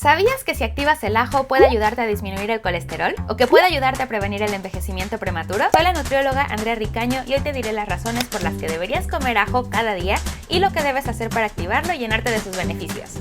¿Sabías que si activas el ajo puede ayudarte a disminuir el colesterol? ¿O que puede ayudarte a prevenir el envejecimiento prematuro? Soy la nutrióloga Andrea Ricaño y hoy te diré las razones por las que deberías comer ajo cada día y lo que debes hacer para activarlo y llenarte de sus beneficios.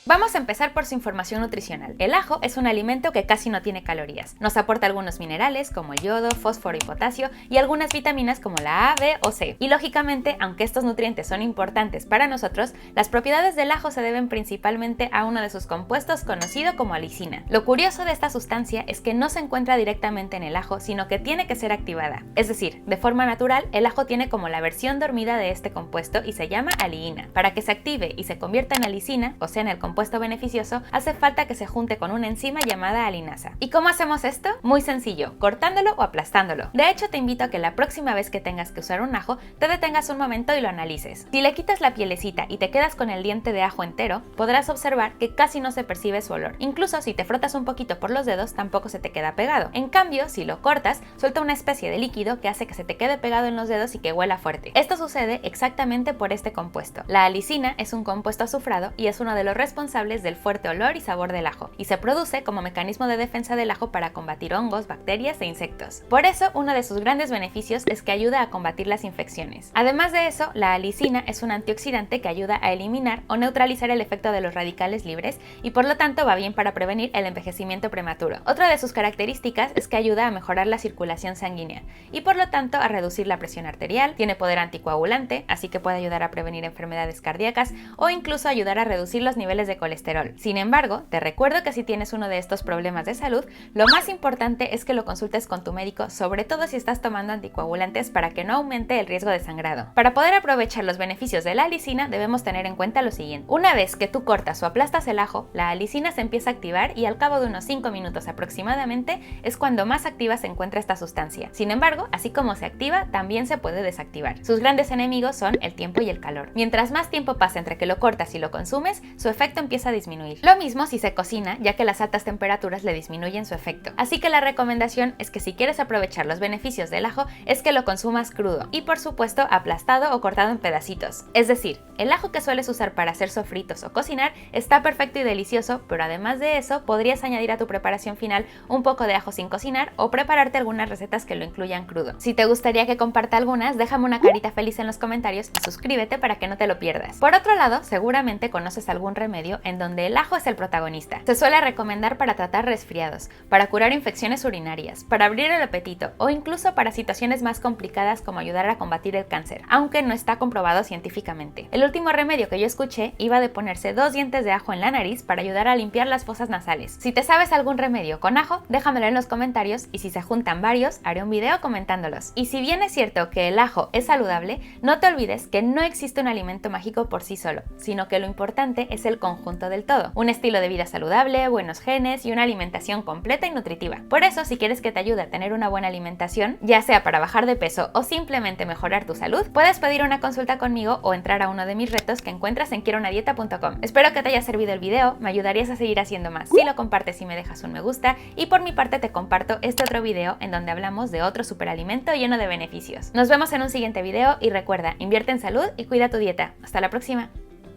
Vamos a empezar por su información nutricional. El ajo es un alimento que casi no tiene calorías. Nos aporta algunos minerales como el yodo, fósforo y potasio y algunas vitaminas como la A, B o C. Y lógicamente, aunque estos nutrientes son importantes para nosotros, las propiedades del ajo se deben principalmente a uno de sus compuestos conocido como alicina. Lo curioso de esta sustancia es que no se encuentra directamente en el ajo, sino que tiene que ser activada. Es decir, de forma natural, el ajo tiene como la versión dormida de este compuesto y se llama aliina. Para que se active y se convierta en alicina, o sea en el compuesto beneficioso, hace falta que se junte con una enzima llamada alinasa. ¿Y cómo hacemos esto? Muy sencillo, cortándolo o aplastándolo. De hecho, te invito a que la próxima vez que tengas que usar un ajo, te detengas un momento y lo analices. Si le quitas la pielecita y te quedas con el diente de ajo entero, podrás observar que casi no se percibe su olor. Incluso si te frotas un poquito por los dedos, tampoco se te queda pegado. En cambio, si lo cortas, suelta una especie de líquido que hace que se te quede pegado en los dedos y que huela fuerte. Esto sucede exactamente por este compuesto. La alicina es un compuesto azufrado y es uno de los responsables del fuerte olor y sabor del ajo, y se produce como mecanismo de defensa del ajo para combatir hongos, bacterias e insectos. Por eso, uno de sus grandes beneficios es que ayuda a combatir las infecciones. Además de eso, la alicina es un antioxidante que ayuda a eliminar o neutralizar el efecto de los radicales libres y por lo tanto va bien para prevenir el envejecimiento prematuro. Otra de sus características es que ayuda a mejorar la circulación sanguínea y por lo tanto a reducir la presión arterial, tiene poder anticoagulante, así que puede ayudar a prevenir enfermedades cardíacas o incluso ayudar a reducir los niveles de colesterol. Sin embargo, te recuerdo que si tienes uno de estos problemas de salud, lo más importante es que lo consultes con tu médico, sobre todo si estás tomando anticoagulantes para que no aumente el riesgo de sangrado. Para poder aprovechar los beneficios de la alicina, debemos tener en cuenta lo siguiente. Una vez que tú cortas o aplastas el ajo, la alicina se empieza a activar y al cabo de unos 5 minutos aproximadamente es cuando más activa se encuentra esta sustancia. Sin embargo, así como se activa, también se puede desactivar. Sus grandes enemigos son el tiempo y el calor. Mientras más tiempo pasa entre que lo cortas y lo consumes, su efecto empieza a disminuir. Lo mismo si se cocina, ya que las altas temperaturas le disminuyen su efecto. Así que la recomendación es que si quieres aprovechar los beneficios del ajo, es que lo consumas crudo y por supuesto aplastado o cortado en pedacitos. Es decir, el ajo que sueles usar para hacer sofritos o cocinar está perfecto y delicioso, pero además de eso podrías añadir a tu preparación final un poco de ajo sin cocinar o prepararte algunas recetas que lo incluyan crudo. Si te gustaría que comparta algunas, déjame una carita feliz en los comentarios y suscríbete para que no te lo pierdas. Por otro lado, seguramente conoces algún remedio en donde el ajo es el protagonista. Se suele recomendar para tratar resfriados, para curar infecciones urinarias, para abrir el apetito o incluso para situaciones más complicadas como ayudar a combatir el cáncer, aunque no está comprobado científicamente. El último remedio que yo escuché iba de ponerse 2 dientes de ajo en la nariz para ayudar a limpiar las fosas nasales. Si te sabes algún remedio con ajo, déjamelo en los comentarios y si se juntan varios, haré un video comentándolos. Y si bien es cierto que el ajo es saludable, no te olvides que no existe un alimento mágico por sí solo, sino que lo importante es el conjunto del todo, un estilo de vida saludable, buenos genes y una alimentación completa y nutritiva. Por eso, si quieres que te ayude a tener una buena alimentación, ya sea para bajar de peso o simplemente mejorar tu salud, puedes pedir una consulta conmigo o entrar a uno de mis retos que encuentras en quierounadieta.com. Espero que te haya servido el video, me ayudarías a seguir haciendo más si lo compartes y me dejas un me gusta, y por mi parte te comparto este otro video en donde hablamos de otro superalimento lleno de beneficios. Nos vemos en un siguiente video y recuerda, invierte en salud y cuida tu dieta. Hasta la próxima.